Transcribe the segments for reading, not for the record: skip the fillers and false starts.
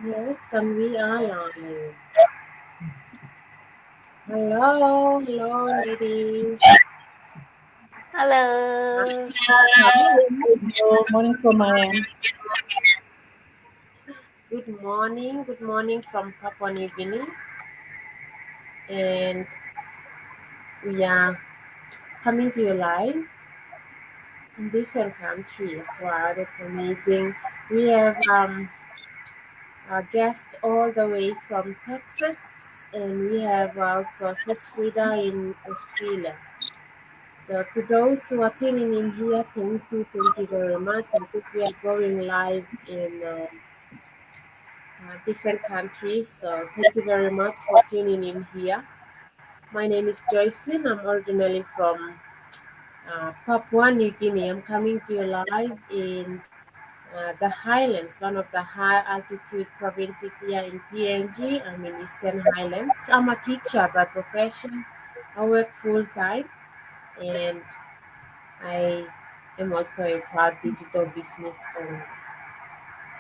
Yes, and we are live. Hello, ladies. Hello. Good morning from my end. Good morning from Papua New Guinea, and we are coming to you live in different countries. Wow, that's amazing. We have guests all the way from Texas, and we have also Sis Frida in Australia. So to those who are tuning in here, thank you very much. I think we are going live in different countries. So thank you very much for tuning in here. My name is Joycelyn. I'm originally from Papua New Guinea. I'm coming to you live in the Highlands, one of the high altitude provinces here in PNG. I'm in Eastern Highlands. I'm a teacher by profession. I work full time, and I am also a proud digital business owner.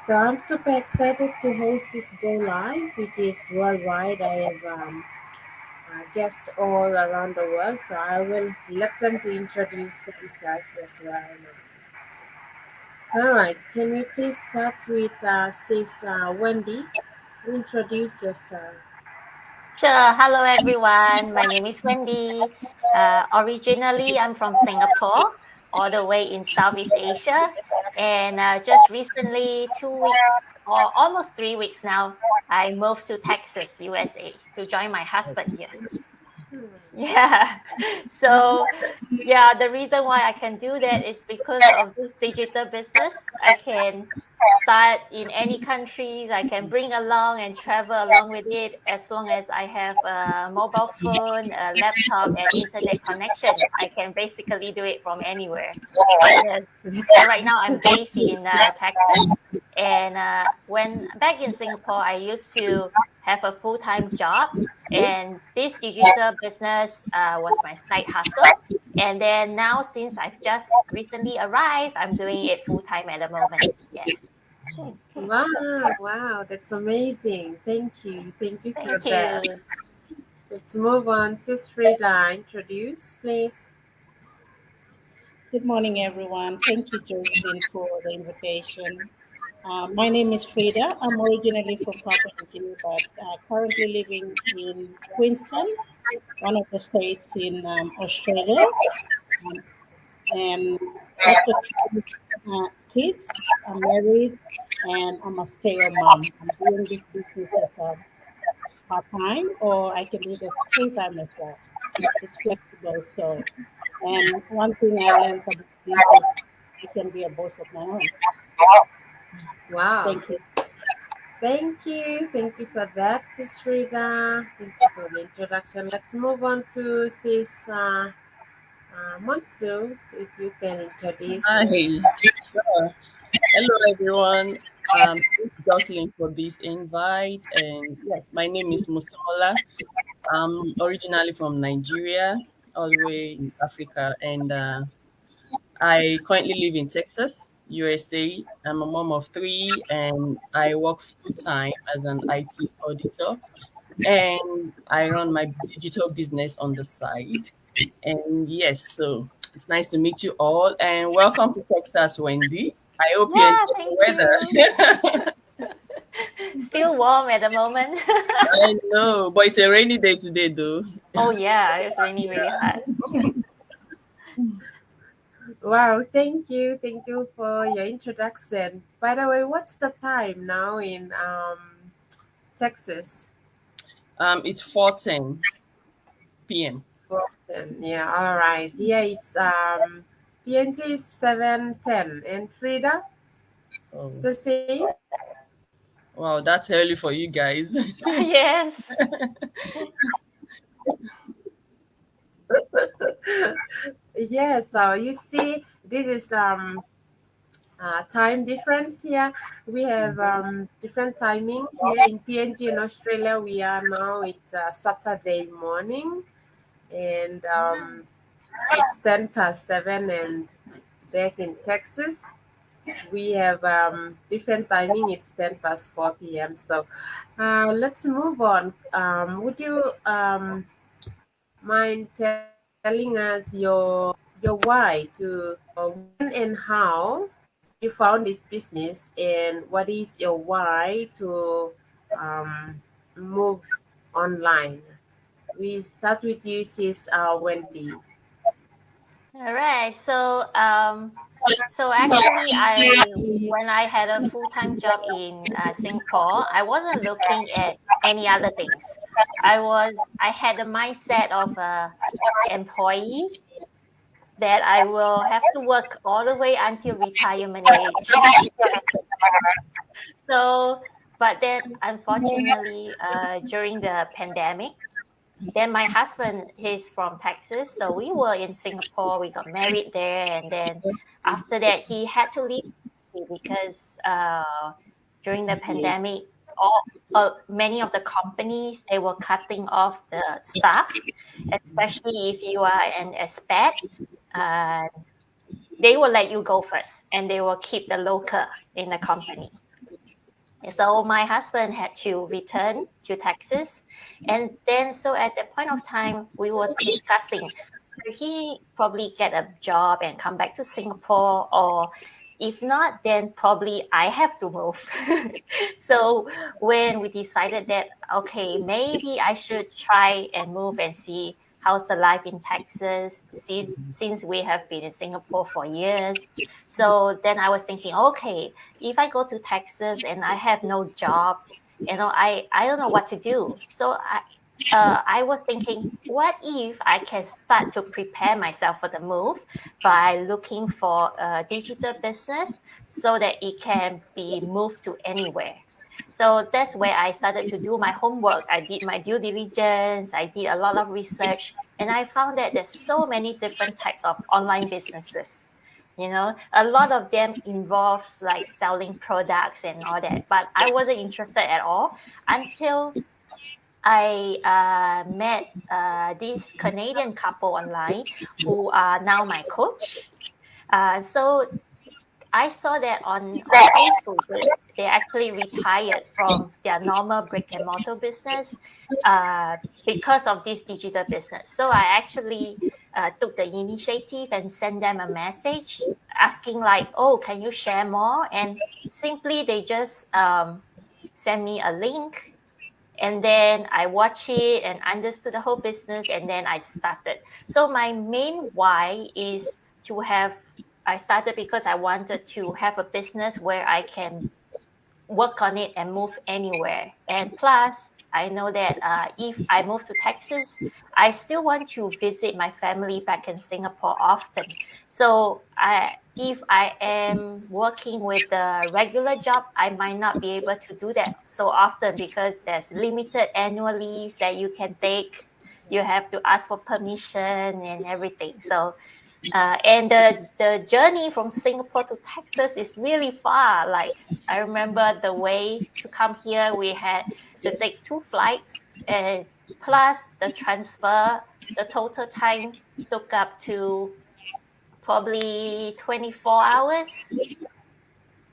So I'm super excited to host this Go Live, which is worldwide. I have guests all around the world, so I will let them to introduce themselves as well. All right, can we please start with Sis Wendy? Introduce yourself. Sure. Hello, everyone. My name is Wendy. Originally, I'm from Singapore, all the way in Southeast Asia. And just recently, 2 weeks or almost 3 weeks now, I moved to Texas, USA, to join my husband here. Yeah. So, yeah, the reason why I can do that is because of this digital business. I can start in any countries. I can bring along and travel along with it as long as I have a mobile phone, a laptop, and internet connection. I can basically do it from anywhere. Yes. So right now I'm based in Texas, and when back in Singapore, I used to have a full-time job, and this digital business was my side hustle. And then now, since I've just recently arrived, I'm doing it full-time at the moment. Yeah. Wow, that's amazing. Thank you for Thank that. you. Let's move on. Sis Frida, introduce, please. Good morning, everyone. Thank you, Josephine, for the invitation. My name is Frida. I'm originally from Papua New Guinea, but currently living in Queensland, one of the states in Australia. Um, and I've got three kids. I'm married, and I'm a stay-at-home mom. I'm doing this business as a part-time, or I can do this full-time as well. It's flexible. So, and one thing I learned about this is I can be a boss of my own. Wow. Thank you. Thank you. Thank you for that, Sis Frida. Thank you for the introduction. Let's move on to Sis Monsu. If you can introduce Hi, yourself. sure. Hello everyone. Thank you, Jocelyn, for this invite. And yes, my name is Musomola. I'm originally from Nigeria, all the way in Africa, and I currently live in Texas, USA. I'm a mom of three, and I work full time as an IT auditor, and I run my digital business on the side. And yes, so it's nice to meet you all, and welcome to Texas, Wendy. I hope you enjoy Yeah, thank you. the weather. Still warm at the moment. I know, but it's a rainy day today, though. Oh yeah, it's raining really hard. Wow, thank you. Thank you for your introduction. By the way, what's the time now in Texas? It's 4:10 p.m. Boston. Yeah, all right. Yeah, it's PNG is 7:10 and Frida is Oh, the same. wow, that's early for you guys. Yes. Yes, so you see, this is time difference here. We have different timing here in PNG in Australia. We are now it's Saturday morning, and it's 10 past 7, and back in Texas, we have different timing. It's 10 past 4 p.m. So let's move on. Would you mind telling us your why to when and how you found this business, and what is your why to um, move online? We start with you, sis Wendy. All right. So actually, I when I had a full-time job in Singapore, I wasn't looking at any other things. I had the mindset of a employee that I will have to work all the way until retirement age. So, but then unfortunately, during the pandemic, then my husband, he's from Texas, so we were in Singapore. We got married there, and then after that, he had to leave because during the pandemic, all many of the companies they were cutting off the staff, especially if you are an expat. Uh, they will let you go first, and they will keep the local in the company. So my husband had to return to Texas. And then, so at that point of time, we were discussing should he probably get a job and come back to Singapore, or if not, then probably I have to move. So when we decided that, okay, maybe I should try and move and see how's the life in Texas, since we have been in Singapore for years. So then I was thinking, okay, if I go to Texas and I have no job, I don't know what to do. So I was thinking, what if I can start to prepare myself for the move by looking for a digital business so that it can be moved to anywhere. So that's where I started to do my homework. I did my due diligence. I did a lot of research, and I found that there's so many different types of online businesses. A lot of them involves like selling products and all that, but I wasn't interested at all until I met this Canadian couple online who are now my coach. So I saw that on Facebook, they actually retired from their normal brick and mortar business uh, because of this digital business. So I actually took the initiative and sent them a message asking like, "Oh, can you share more?" And simply they just send me a link, and then I watched it and understood the whole business, and then I started. So my main why is to have. I started because I wanted to have a business where I can work on it and move anywhere. And plus, I know that if I move to Texas, I still want to visit my family back in Singapore often. So if I am working with a regular job, I might not be able to do that so often because there's limited annual leaves that you can take. You have to ask for permission and everything. So and the journey from Singapore to Texas is really far. Like I remember the way to come here, we had to take two flights, and plus the transfer, the total time took up to probably 24 hours.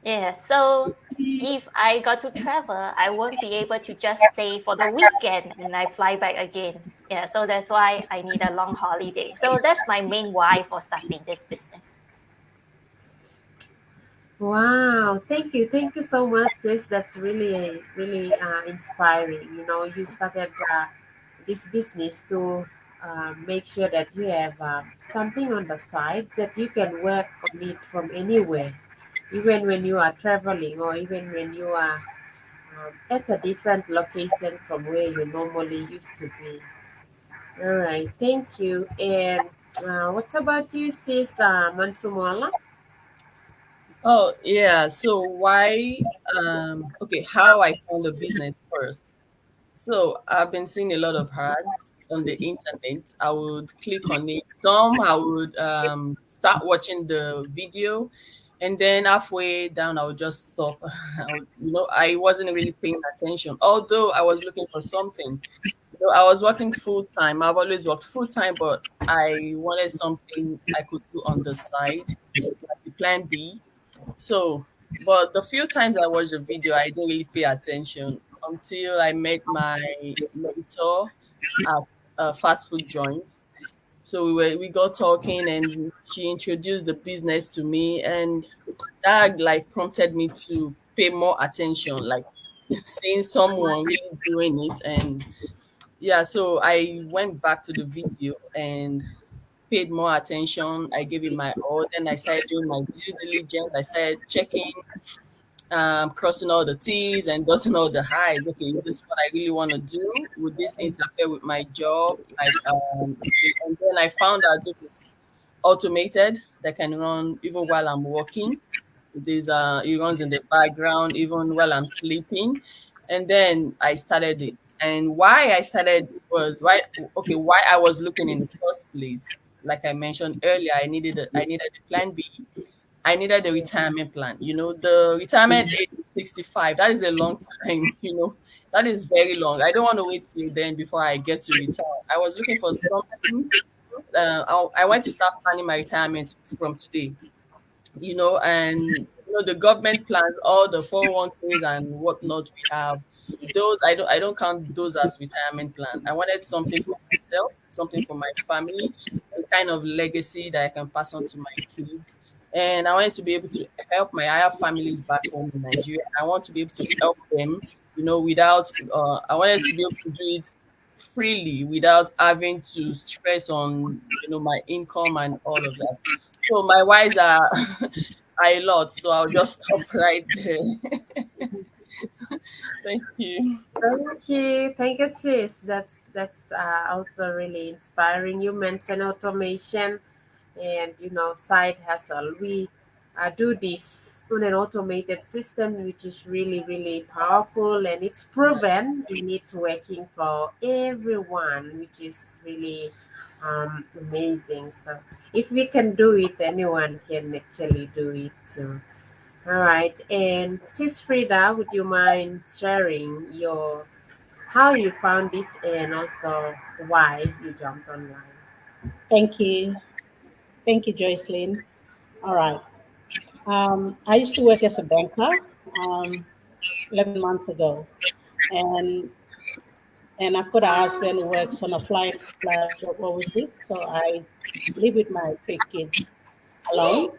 Yeah, so if I got to travel, I won't be able to just stay for the weekend and I fly back again. Yeah, so that's why I need a long holiday. So that's my main why for starting this business. Wow, thank you so much, sis. That's really inspiring. You started this business to make sure that you have something on the side that you can work on it from anywhere, even when you are traveling, or even when you are at a different location from where you normally used to be. All right, thank you. And what about you, sis Mansumala? Oh, yeah. So why okay, how I found the business first. So I've been seeing a lot of ads on the internet. I would click on it. Some I would start watching the video, and then halfway down I would just stop. I wasn't really paying attention. Although I was looking for something, So I was working full time. I've always worked full time, but I wanted something I could do on the side, like the plan B. So, but the few times I watched the video, I didn't really pay attention until I met my mentor at a fast food joint. So we got talking, and she introduced the business to me, and that like prompted me to pay more attention, like seeing someone really doing it. And yeah, so I went back to the video and paid more attention. I gave it my all. Then I started doing my due diligence. I started checking, crossing all the T's and dotting all the I's. Okay, is this what I really want to do? Would this interfere with my job? Like, okay. And then I found out this is automated that can run even while I'm working. It runs in the background even while I'm sleeping. And then I started it. And why I started was why I was looking in the first place. Like I mentioned earlier, I needed a plan B. I needed a retirement plan. The retirement age is 65. That is a long time, that is very long. I don't want to wait till then before I get to retire. I was looking for something. I want to start planning my retirement from today, and the government plans, all the 401ks and whatnot we have. Those I don't count those as retirement plan. I wanted something for myself, something for my family, a kind of legacy that I can pass on to my kids. And I wanted to be able to help I have families back home in Nigeria. I want to be able to help them, without I wanted to be able to do it freely without having to stress on my income and all of that. So my whys are are a lot, so I'll just stop right there. Thank you. Thank you, sis. That's also really inspiring. You mentioned automation and side hustle. We do this on an automated system, which is really really powerful, and it's proven and it's working for everyone, which is really amazing. So if we can do it, anyone can actually do it too. All right. And Sis Frida, would you mind sharing your how you found this and also why you jumped online? Thank you. Thank you, Joycelyn. All right. I used to work as a banker 11 months ago, and and I've got a husband who works on a flight job overseas, so I live with my three kids alone.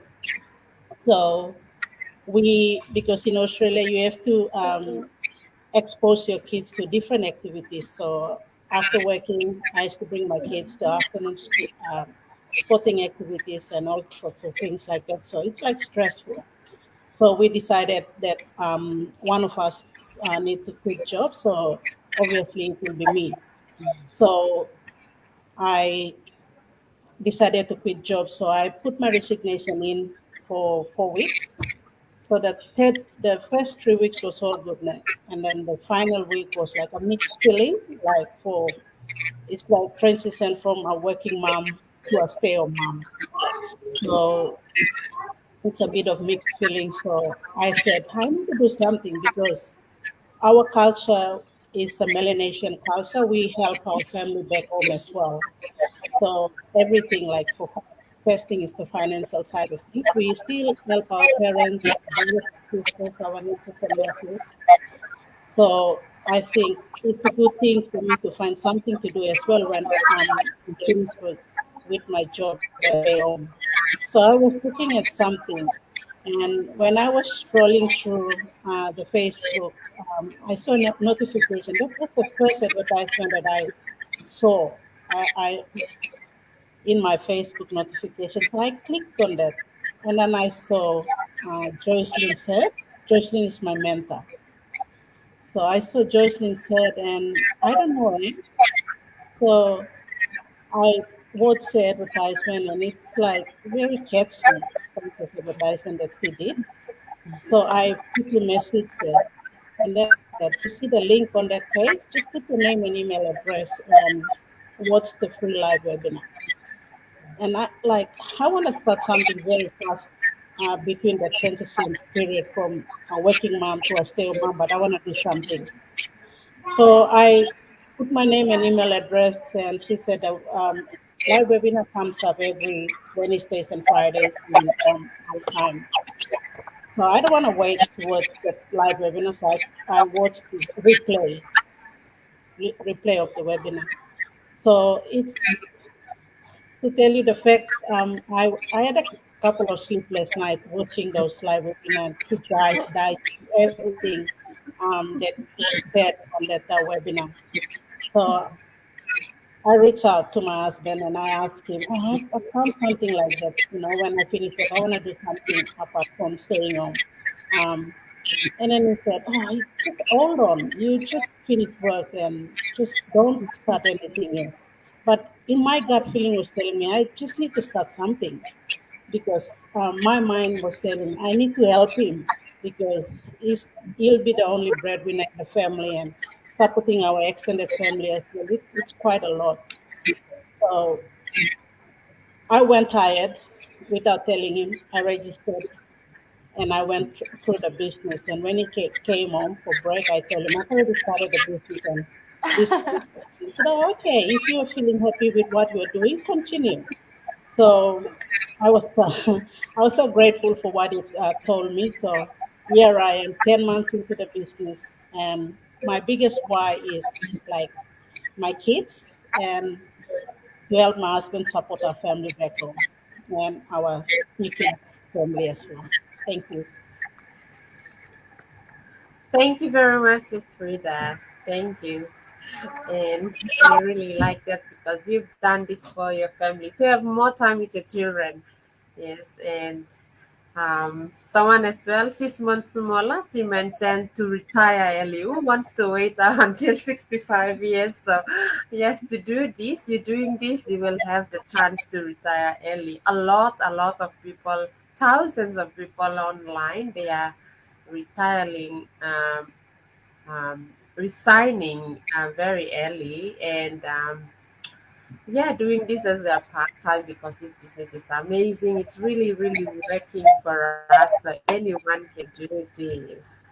So because in Australia you have to expose your kids to different activities. So after working, I used to bring my kids to afternoon sporting activities and all sorts of things like that. So it's like stressful. So we decided that one of us need to quit job. So obviously it will be me. So I decided to quit job. So I put my resignation in for 4 weeks. So the first 3 weeks was all good, and then the final week was like a mixed feeling, like it's like transition from a working mom to a stay-at-home mom. So it's a bit of mixed feelings. So I said I need to do something because our culture is a Melanesian culture. We help our family back home as well. So everything like for first thing is the financial side of things. We still help our parents, brothers, sisters, our nieces and nephews. So I think it's a good thing for me to find something to do as well when I'm finished with my job at stay home. So I was looking at something, and when I was scrolling through the Facebook, I saw a notification. That was the first advertisement that I saw. I in my Facebook notifications. So I clicked on that, and then I saw Joycelyn said. Joycelyn is my mentor. So I saw Joycelyn said, and I don't know it. So I watched the advertisement, and it's like very catchy kind of advertisement that she did. So I put a message there, and then I said, "You see the link on that page? Just put your name and email address and watch the free live webinar." And I want to start something very fast between the transition period from a working mom to a stay-at-home mom, but I want to do something. So I put my name and email address, and she said that live webinar comes up every Wednesdays and Fridays in our time. So I don't want to wait towards the live webinar, so I watched the replay of the webinar. So it's to tell you the fact, I had a couple of sleepless nights watching those live webinars to digest everything that was said on that webinar. So I reached out to my husband and I asked him, I found something like that. When I finish work, I want to do something apart from staying home. Um, and then he said, just hold on. You just finish work and just don't start anything yet. But in my gut feeling was telling me, I just need to start something because my mind was telling me, I need to help him because he'll be the only breadwinner in the family and supporting our extended family as well. It's quite a lot. So I went hired without telling him. I registered and I went through the business. And when he came home for break, I told him, I've already started the business and this. He said, okay, if you're feeling happy with what you're doing, continue. So I was, I was so grateful for what he told me. So here I am, 10 months into the business. And my biggest why is like my kids and to help my husband support our family back home and our nuclear family as well. Thank you. Thank you very much, Sis Frida. Thank you. And I really like that because you've done this for your family to have more time with your children. Yes, and someone as well, Sis Monsumola, she mentioned to retire early. Who wants to wait until 65 years? So you have to do this. You're doing this, you will have the chance to retire early. A lot of people, thousands of people online, they are retiring, resigning very early, and yeah, doing this as a part time because this business is amazing. It's really, really working for us. So anyone can do this.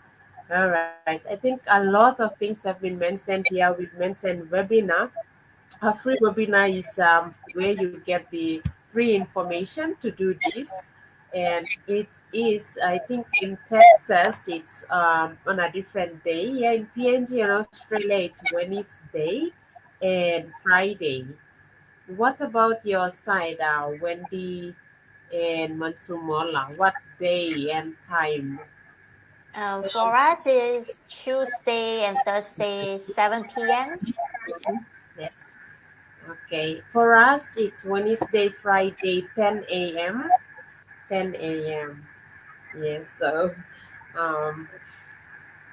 All right. I think a lot of things have been mentioned here. We've mentioned webinar. A free webinar is where you get the free information to do this. And it is, I think, in Texas, it's on a different day. Here in PNG and Australia, it's Wednesday and Friday. What about your side, Wendy and Mansumola? What day and time? For us is Tuesday and Thursday, 7 p.m. Yes. Okay. For us, it's Wednesday, Friday, 10 a.m. 10 a.m. Yes. So um,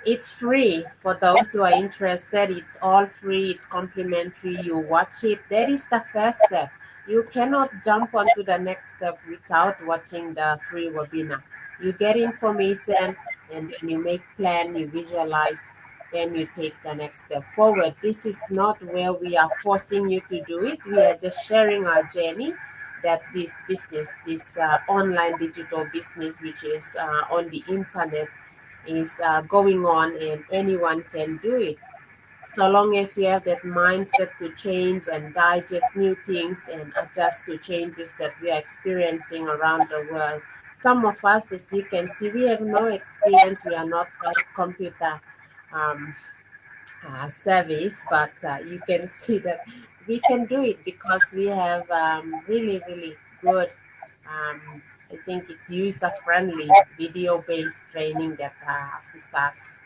it's free for those who are interested. It's all free. It's complimentary. You watch it. That is the first step. You cannot jump onto the next step without watching the free webinar. You get information and then you make plan, you visualize, then you take the next step forward. This is not where we are forcing you to do it. We are just sharing our journey that this business, this online digital business, which is on the internet, is going on and anyone can do it. So long as you have that mindset to change and digest new things and adjust to changes that we are experiencing around the world. Some of us, as you can see, we have no experience. We are not computer um, service, but you can see that we can do it because we have really, really good, I think it's user friendly video based training that assists us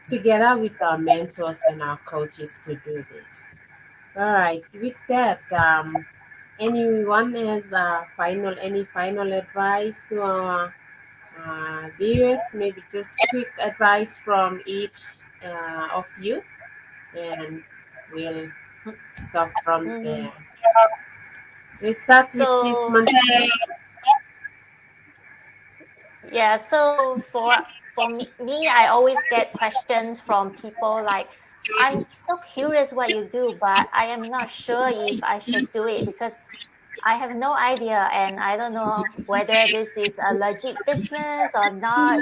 together with our mentors and our coaches to do this. All right, with that, anyone has any final advice to our viewers? Maybe just quick advice from each of you, and we'll start from Mhm. there. We start with this So month. yeah, so for me, I always get questions from people like, I'm so curious what you do, but I am not sure if I should do it because I have no idea and I don't know whether this is a legit business or not.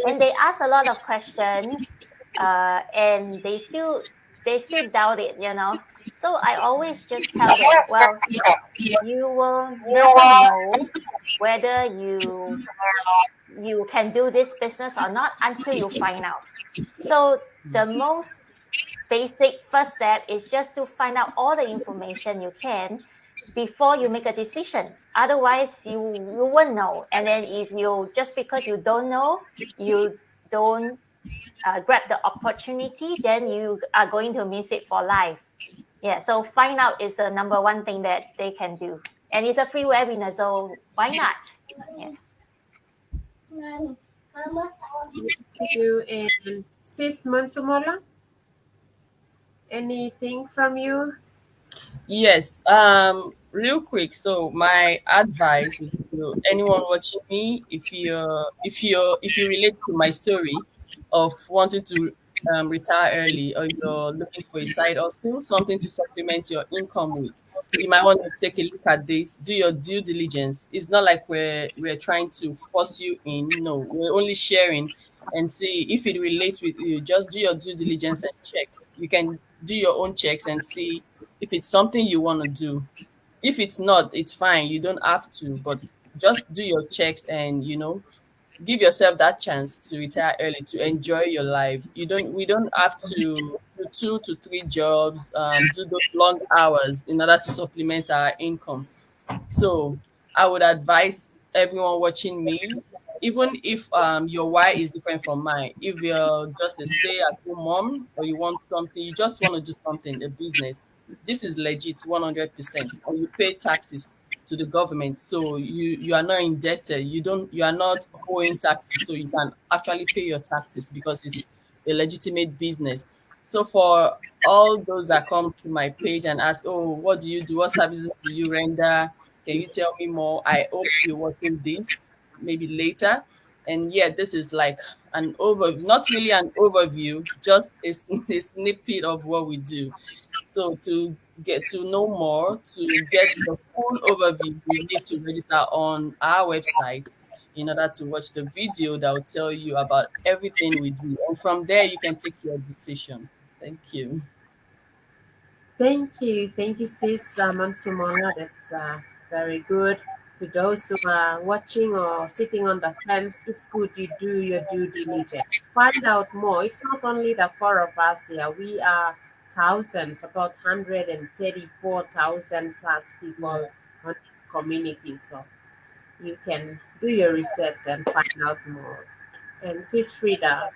And they ask a lot of questions, and they still they still doubt it. So I always just tell them, well, you will never know whether you can do this business or not until you find out. So the most basic first step is just to find out all the information you can before you make a decision. Otherwise, you won't know. And then if you just because you don't know, you don't grab the opportunity, then you are going to miss it for life. Yeah. So find out is the number one thing that they can do, and it's a free webinar. So why not? Yeah. Thank you. And Sis Mansumola, anything from you? Yes, real quick. So my advice is to anyone watching me, if you relate to my story of wanting to retire early, or you're looking for a side hustle, something to supplement your income with, you might want to take a look at this. Do your due diligence. It's not like we're trying to force you in. No, we're only sharing and see if it relates with you. Just do your due diligence and check. You can do your own checks and see if it's something you want to do. If it's not, it's fine. You don't have to, but just do your checks and give yourself that chance to retire early, to enjoy your life. We don't have to do 2 to 3 jobs, do those long hours in order to supplement our income. So I would advise everyone watching me, even if your why is different from mine. If you're just a stay-at-home mom, or you want something, you just want to do something, a business. This is legit 100%, and you pay taxes to the government, so you are not indebted. You are not owing taxes, so you can actually pay your taxes because it's a legitimate business. So for all those that come to my page and ask, "Oh, what do you do? What services do you render? Can you tell me more?" I hope you're watching this maybe later. And yeah, this is like an overview, not really an overview, just a snippet of what we do. So to get to know more, to get the full overview, you need to register on our website in order to watch the video that will tell you about everything we do. And from there, you can take your decision. Thank you. Thank you, Sis Mansumola. That's very good. To those who are watching or sitting on the fence, it's good you do your due diligence. Find out more. It's not only the four of us here. We are thousands, about 134,000 plus people on this community. So you can do your research and find out more. And Sis Frida,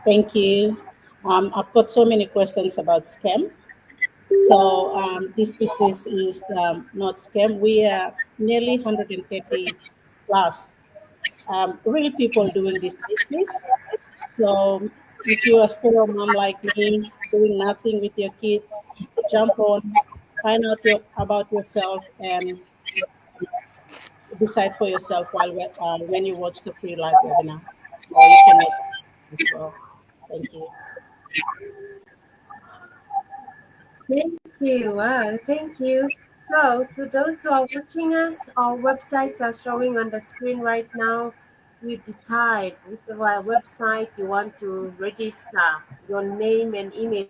Thank you. I've got so many questions about scam. So this business is not scam. We are nearly 130 plus really people doing this business. So if you are still a mom like me, doing nothing with your kids, jump on, find out about yourself, and decide for yourself when you watch the free live webinar, or you can make as well. Thank you. thank you. Thank you. So, to those who are watching us, our websites are showing on the screen right now. You decide which of our website you want to register your name and email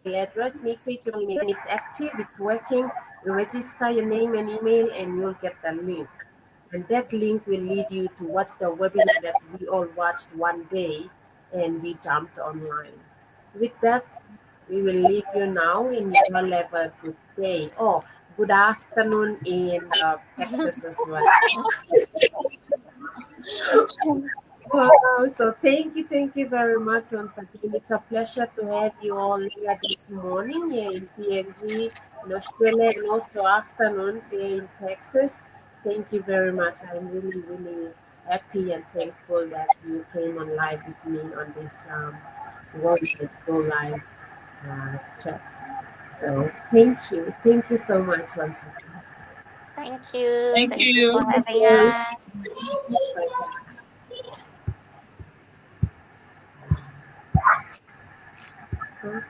address. Make sure it's your own email. When it's active, it's working, you register your name and email and you'll get the link. And that link will lead you to what's the webinar that we all watched one day and we jumped online. With that, we will leave you now in your level. Good day. Oh, good afternoon in Texas as well. Wow. So thank you very much once again. It's a pleasure to have you all here this morning here in PNG, in Australia, and also afternoon here in Texas. Thank you very much. I'm really, really happy and thankful that you came on live with me on this World Wide Go Live chat. So thank you. Thank you so much once again. Thank you. Thank Thank you you. for having Yes. us. Bye.